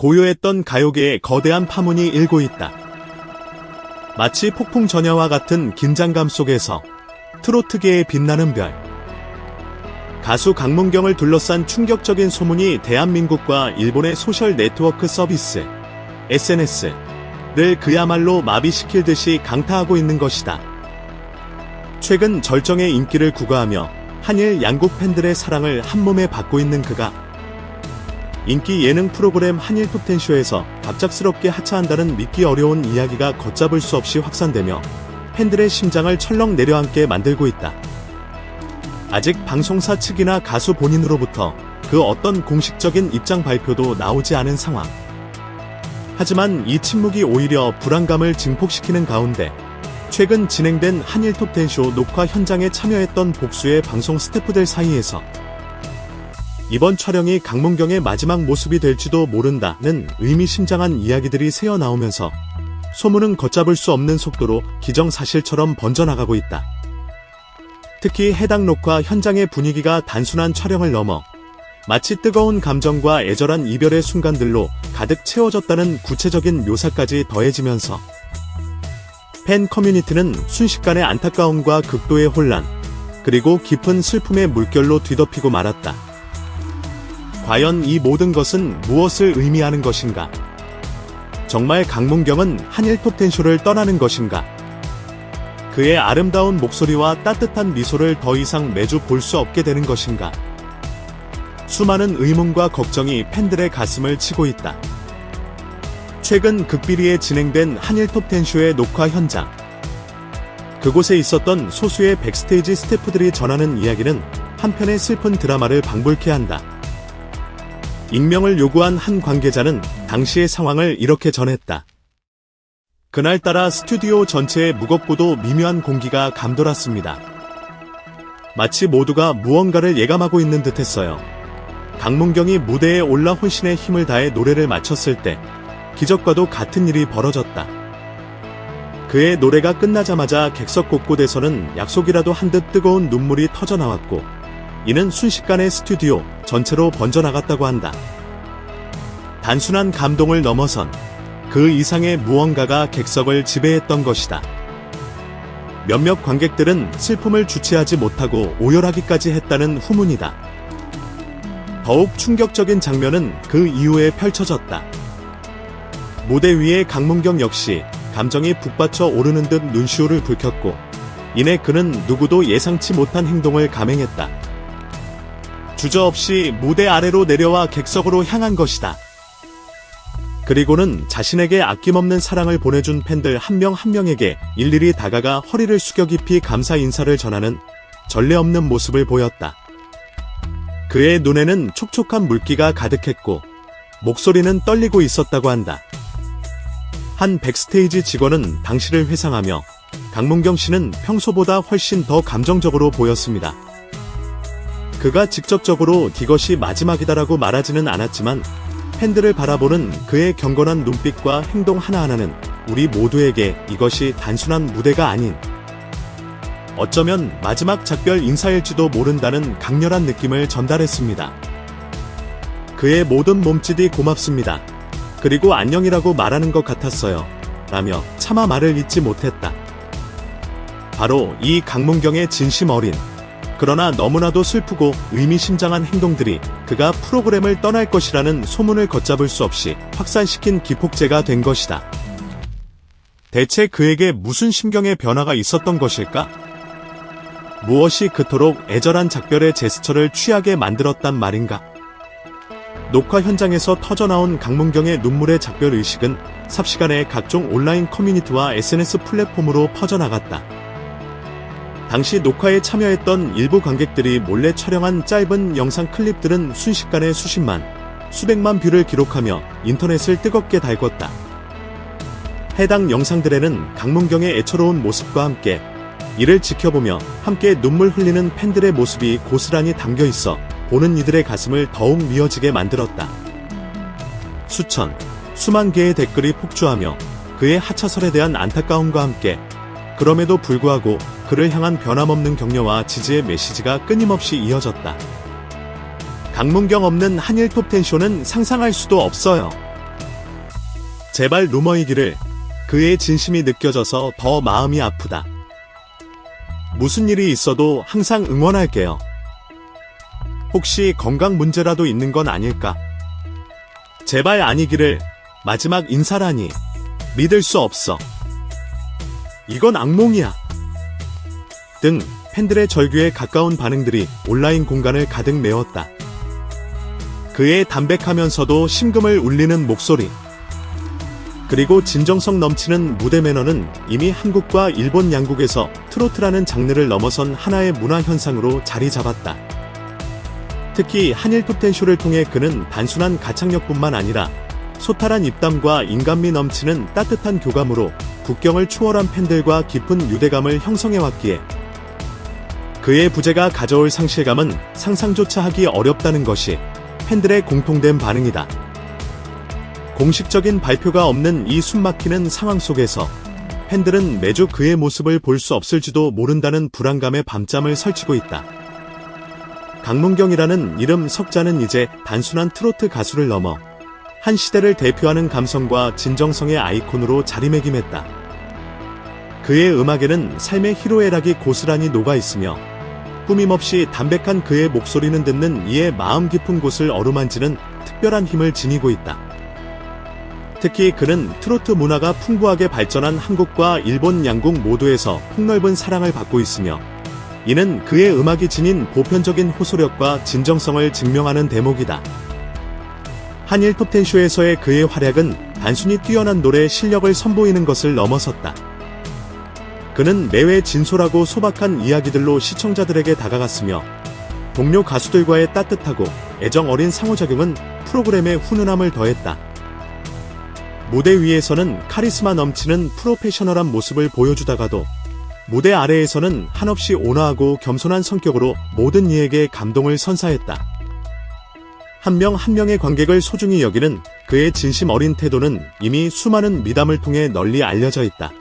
고요했던 가요계에 거대한 파문이 일고 있다. 마치 폭풍 전야와 같은 긴장감 속에서 트로트계의 빛나는 별. 가수 강문경을 둘러싼 충격적인 소문이 대한민국과 일본의 소셜 네트워크 서비스, SNS를 그야말로 마비시킬 듯이 강타하고 있는 것이다. 최근 절정의 인기를 구가하며 한일 양국 팬들의 사랑을 한몸에 받고 있는 그가 인기 예능 프로그램 한일 톱텐쇼에서 갑작스럽게 하차한다는 믿기 어려운 이야기가 걷잡을 수 없이 확산되며 팬들의 심장을 철렁 내려앉게 만들고 있다. 아직 방송사 측이나 가수 본인으로부터 그 어떤 공식적인 입장 발표도 나오지 않은 상황. 하지만 이 침묵이 오히려 불안감을 증폭시키는 가운데 최근 진행된 한일 톱텐쇼 녹화 현장에 참여했던 복수의 방송 스태프들 사이에서 이번 촬영이 강문경의 마지막 모습이 될지도 모른다는 의미심장한 이야기들이 새어나오면서 소문은 걷잡을 수 없는 속도로 기정사실처럼 번져나가고 있다. 특히 해당 녹화 현장의 분위기가 단순한 촬영을 넘어 마치 뜨거운 감정과 애절한 이별의 순간들로 가득 채워졌다는 구체적인 묘사까지 더해지면서 팬 커뮤니티는 순식간에 안타까움과 극도의 혼란, 그리고 깊은 슬픔의 물결로 뒤덮이고 말았다. 과연 이 모든 것은 무엇을 의미하는 것인가? 정말 강문경은 한일 톱텐쇼를 떠나는 것인가? 그의 아름다운 목소리와 따뜻한 미소를 더 이상 매주 볼 수 없게 되는 것인가? 수많은 의문과 걱정이 팬들의 가슴을 치고 있다. 최근 극비리에 진행된 한일 톱텐쇼의 녹화 현장. 그곳에 있었던 소수의 백스테이지 스태프들이 전하는 이야기는 한편의 슬픈 드라마를 방불케 한다. 익명을 요구한 한 관계자는 당시의 상황을 이렇게 전했다. 그날따라 스튜디오 전체에 무겁고도 미묘한 공기가 감돌았습니다. 마치 모두가 무언가를 예감하고 있는 듯했어요. 강문경이 무대에 올라 혼신의 힘을 다해 노래를 마쳤을 때 기적과도 같은 일이 벌어졌다. 그의 노래가 끝나자마자 객석 곳곳에서는 약속이라도 한 듯 뜨거운 눈물이 터져나왔고 이는 순식간에 스튜디오 전체로 번져나갔다고 한다. 단순한 감동을 넘어선 그 이상의 무언가가 객석을 지배했던 것이다. 몇몇 관객들은 슬픔을 주체하지 못하고 오열하기까지 했다는 후문이다. 더욱 충격적인 장면은 그 이후에 펼쳐졌다. 무대 위에 강문경 역시 감정이 북받쳐 오르는 듯 눈시울을 붉혔고 이내 그는 누구도 예상치 못한 행동을 감행했다. 주저없이 무대 아래로 내려와 객석으로 향한 것이다. 그리고는 자신에게 아낌없는 사랑을 보내준 팬들 한 명 한 명에게 일일이 다가가 허리를 숙여 깊이 감사 인사를 전하는 전례 없는 모습을 보였다. 그의 눈에는 촉촉한 물기가 가득했고 목소리는 떨리고 있었다고 한다. 한 백스테이지 직원은 당시를 회상하며 강문경 씨는 평소보다 훨씬 더 감정적으로 보였습니다. 그가 직접적으로 이것이 마지막이다라고 말하지는 않았지만 팬들을 바라보는 그의 경건한 눈빛과 행동 하나하나는 우리 모두에게 이것이 단순한 무대가 아닌 어쩌면 마지막 작별 인사일지도 모른다는 강렬한 느낌을 전달했습니다. 그의 모든 몸짓이 고맙습니다. 그리고 안녕이라고 말하는 것 같았어요. 라며 차마 말을 잇지 못했다. 바로 이 강문경의 진심 어린 그러나 너무나도 슬프고 의미심장한 행동들이 그가 프로그램을 떠날 것이라는 소문을 걷잡을 수 없이 확산시킨 기폭제가 된 것이다. 대체 그에게 무슨 심경의 변화가 있었던 것일까? 무엇이 그토록 애절한 작별의 제스처를 취하게 만들었단 말인가? 녹화 현장에서 터져나온 강문경의 눈물의 작별 의식은 삽시간에 각종 온라인 커뮤니티와 SNS 플랫폼으로 퍼져나갔다. 당시 녹화에 참여했던 일부 관객들이 몰래 촬영한 짧은 영상 클립들은 순식간에 수십만, 수백만 뷰를 기록하며 인터넷을 뜨겁게 달궜다. 해당 영상들에는 강문경의 애처로운 모습과 함께 이를 지켜보며 함께 눈물 흘리는 팬들의 모습이 고스란히 담겨 있어 보는 이들의 가슴을 더욱 미어지게 만들었다. 수천, 수만 개의 댓글이 폭주하며 그의 하차설에 대한 안타까움과 함께 그럼에도 불구하고 그를 향한 변함없는 격려와 지지의 메시지가 끊임없이 이어졌다. 강문경 없는 한일 톱텐쇼는 상상할 수도 없어요. 제발 루머이기를. 그의 진심이 느껴져서 더 마음이 아프다. 무슨 일이 있어도 항상 응원할게요. 혹시 건강 문제라도 있는 건 아닐까? 제발 아니기를. 마지막 인사라니. 믿을 수 없어. 이건 악몽이야. 등 팬들의 절규에 가까운 반응들이 온라인 공간을 가득 메웠다. 그의 담백하면서도 심금을 울리는 목소리. 그리고 진정성 넘치는 무대 매너는 이미 한국과 일본 양국에서 트로트라는 장르를 넘어선 하나의 문화 현상으로 자리 잡았다. 특히 한일 톱텐쇼를 통해 그는 단순한 가창력뿐만 아니라 소탈한 입담과 인간미 넘치는 따뜻한 교감으로 국경을 초월한 팬들과 깊은 유대감을 형성해왔기에 그의 부재가 가져올 상실감은 상상조차 하기 어렵다는 것이 팬들의 공통된 반응이다. 공식적인 발표가 없는 이 숨막히는 상황 속에서 팬들은 매주 그의 모습을 볼 수 없을지도 모른다는 불안감에 밤잠을 설치고 있다. 강문경이라는 이름 석자는 이제 단순한 트로트 가수를 넘어 한 시대를 대표하는 감성과 진정성의 아이콘으로 자리매김했다. 그의 음악에는 삶의 희로애락이 고스란히 녹아있으며 꾸밈없이 담백한 그의 목소리는 듣는 이의 마음 깊은 곳을 어루만지는 특별한 힘을 지니고 있다. 특히 그는 트로트 문화가 풍부하게 발전한 한국과 일본 양국 모두에서 폭넓은 사랑을 받고 있으며 이는 그의 음악이 지닌 보편적인 호소력과 진정성을 증명하는 대목이다. 한일 톱텐쇼에서의 그의 활약은 단순히 뛰어난 노래 실력을 선보이는 것을 넘어섰다. 그는 매회 진솔하고 소박한 이야기들로 시청자들에게 다가갔으며 동료 가수들과의 따뜻하고 애정 어린 상호작용은 프로그램에 훈훈함을 더했다. 무대 위에서는 카리스마 넘치는 프로페셔널한 모습을 보여주다가도 무대 아래에서는 한없이 온화하고 겸손한 성격으로 모든 이에게 감동을 선사했다. 한 명 한 명의 관객을 소중히 여기는 그의 진심 어린 태도는 이미 수많은 미담을 통해 널리 알려져 있다.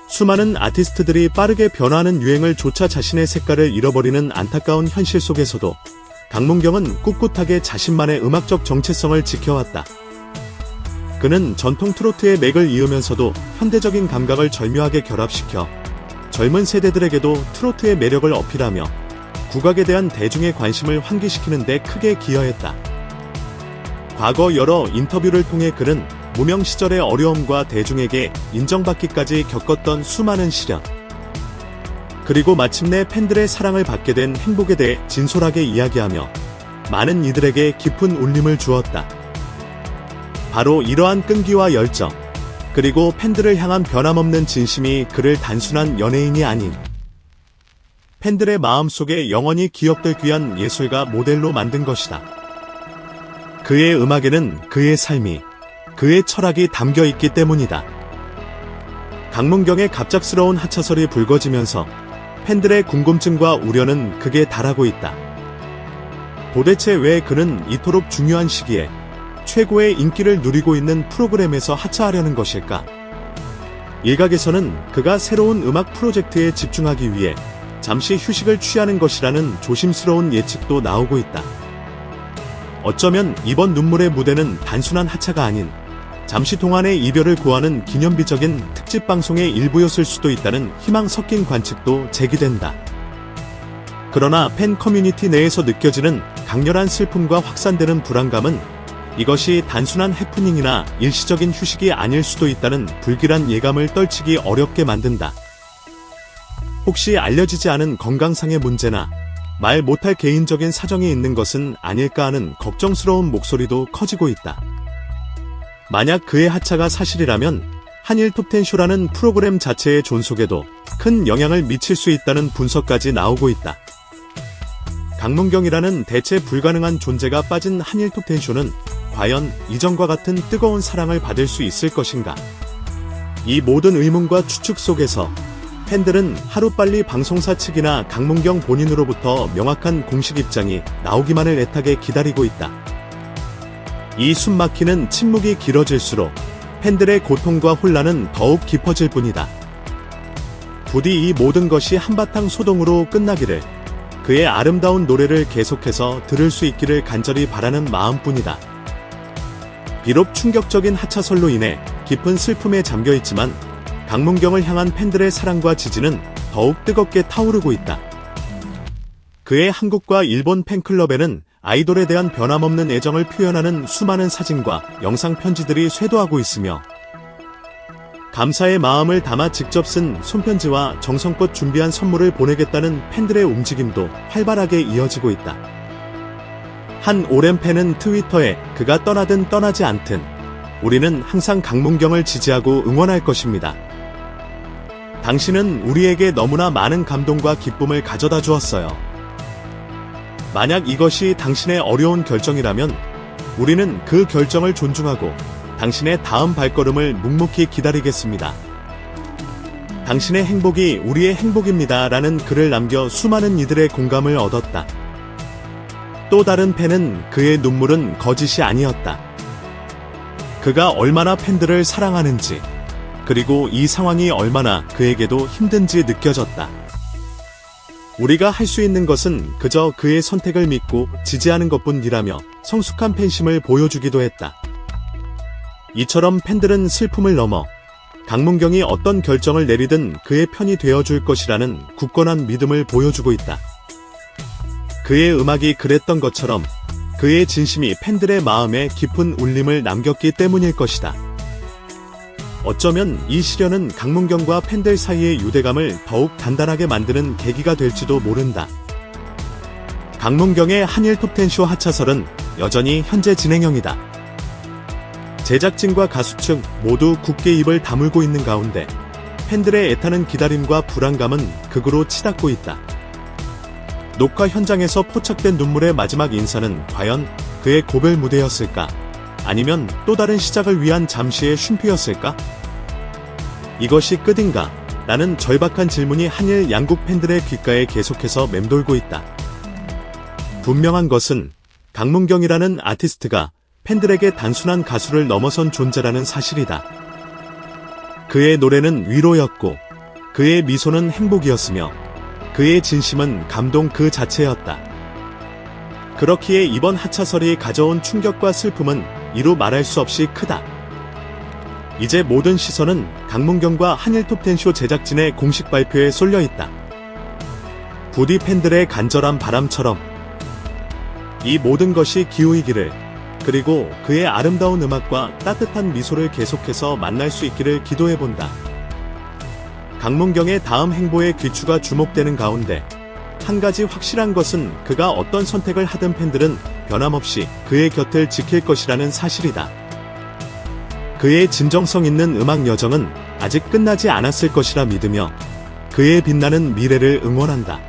수많은 아티스트들이 빠르게 변화하는 유행을 쫓아 자신의 색깔을 잃어버리는 안타까운 현실 속에서도 강문경은 꿋꿋하게 자신만의 음악적 정체성을 지켜왔다. 그는 전통 트로트의 맥을 이으면서도 현대적인 감각을 절묘하게 결합시켜 젊은 세대들에게도 트로트의 매력을 어필하며 국악에 대한 대중의 관심을 환기시키는 데 크게 기여했다. 과거 여러 인터뷰를 통해 그는 무명 시절의 어려움과 대중에게 인정받기까지 겪었던 수많은 시련, 그리고 마침내 팬들의 사랑을 받게 된 행복에 대해 진솔하게 이야기하며 많은 이들에게 깊은 울림을 주었다. 바로 이러한 끈기와 열정, 그리고 팬들을 향한 변함없는 진심이 그를 단순한 연예인이 아닌 팬들의 마음속에 영원히 기억될 귀한 예술가 모델로 만든 것이다. 그의 음악에는 그의 삶이, 그의 철학이 담겨 있기 때문이다. 강문경의 갑작스러운 하차설이 불거지면서 팬들의 궁금증과 우려는 극에 달하고 있다. 도대체 왜 그는 이토록 중요한 시기에 최고의 인기를 누리고 있는 프로그램에서 하차하려는 것일까? 일각에서는 그가 새로운 음악 프로젝트에 집중하기 위해 잠시 휴식을 취하는 것이라는 조심스러운 예측도 나오고 있다. 어쩌면 이번 눈물의 무대는 단순한 하차가 아닌 잠시 동안의 이별을 고하는 기념비적인 특집 방송의 일부였을 수도 있다는 희망 섞인 관측도 제기된다. 그러나 팬 커뮤니티 내에서 느껴지는 강렬한 슬픔과 확산되는 불안감은 이것이 단순한 해프닝이나 일시적인 휴식이 아닐 수도 있다는 불길한 예감을 떨치기 어렵게 만든다. 혹시 알려지지 않은 건강상의 문제나 말 못할 개인적인 사정이 있는 것은 아닐까 하는 걱정스러운 목소리도 커지고 있다. 만약 그의 하차가 사실이라면 한일 톱텐쇼라는 프로그램 자체의 존속에도 큰 영향을 미칠 수 있다는 분석까지 나오고 있다. 강문경이라는 대체 불가능한 존재가 빠진 한일 톱텐쇼는 과연 이전과 같은 뜨거운 사랑을 받을 수 있을 것인가? 이 모든 의문과 추측 속에서 팬들은 하루빨리 방송사 측이나 강문경 본인으로부터 명확한 공식 입장이 나오기만을 애타게 기다리고 있다. 이 숨막히는 침묵이 길어질수록 팬들의 고통과 혼란은 더욱 깊어질 뿐이다. 부디 이 모든 것이 한바탕 소동으로 끝나기를, 그의 아름다운 노래를 계속해서 들을 수 있기를 간절히 바라는 마음뿐이다. 비록 충격적인 하차설로 인해 깊은 슬픔에 잠겨있지만 강문경을 향한 팬들의 사랑과 지지는 더욱 뜨겁게 타오르고 있다. 그의 한국과 일본 팬클럽에는 아이돌에 대한 변함없는 애정을 표현하는 수많은 사진과 영상 편지들이 쇄도하고 있으며 감사의 마음을 담아 직접 쓴 손편지와 정성껏 준비한 선물을 보내겠다는 팬들의 움직임도 활발하게 이어지고 있다. 한 오랜 팬은 트위터에 그가 떠나든 떠나지 않든 우리는 항상 강문경을 지지하고 응원할 것입니다. 당신은 우리에게 너무나 많은 감동과 기쁨을 가져다 주었어요. 만약 이것이 당신의 어려운 결정이라면 우리는 그 결정을 존중하고 당신의 다음 발걸음을 묵묵히 기다리겠습니다. 당신의 행복이 우리의 행복입니다. 라는 글을 남겨 수많은 이들의 공감을 얻었다. 또 다른 팬은 그의 눈물은 거짓이 아니었다. 그가 얼마나 팬들을 사랑하는지, 그리고 이 상황이 얼마나 그에게도 힘든지 느껴졌다. 우리가 할 수 있는 것은 그저 그의 선택을 믿고 지지하는 것뿐이라며 성숙한 팬심을 보여주기도 했다. 이처럼 팬들은 슬픔을 넘어 강문경이 어떤 결정을 내리든 그의 편이 되어줄 것이라는 굳건한 믿음을 보여주고 있다. 그의 음악이 그랬던 것처럼 그의 진심이 팬들의 마음에 깊은 울림을 남겼기 때문일 것이다. 어쩌면 이 시련은 강문경과 팬들 사이의 유대감을 더욱 단단하게 만드는 계기가 될지도 모른다. 강문경의 한일 톱10쇼 하차설은 여전히 현재 진행형이다. 제작진과 가수 측 모두 굳게 입을 다물고 있는 가운데 팬들의 애타는 기다림과 불안감은 극으로 치닫고 있다. 녹화 현장에서 포착된 눈물의 마지막 인사는 과연 그의 고별 무대였을까? 아니면 또 다른 시작을 위한 잠시의 쉼표였을까? 이것이 끝인가? 라는 절박한 질문이 한일 양국 팬들의 귓가에 계속해서 맴돌고 있다. 분명한 것은 강문경이라는 아티스트가 팬들에게 단순한 가수를 넘어선 존재라는 사실이다. 그의 노래는 위로였고, 그의 미소는 행복이었으며, 그의 진심은 감동 그 자체였다. 그렇기에 이번 하차설이 가져온 충격과 슬픔은 이루 말할 수 없이 크다. 이제 모든 시선은 강문경과 한일 톱10쇼 제작진의 공식 발표에 쏠려 있다. 부디 팬들의 간절한 바람처럼 이 모든 것이 기우이기를, 그리고 그의 아름다운 음악과 따뜻한 미소를 계속해서 만날 수 있기를 기도해본다. 강문경의 다음 행보의 귀추가 주목되는 가운데 한 가지 확실한 것은 그가 어떤 선택을 하든 팬들은 변함없이 그의 곁을 지킬 것이라는 사실이다. 그의 진정성 있는 음악 여정은 아직 끝나지 않았을 것이라 믿으며 그의 빛나는 미래를 응원한다.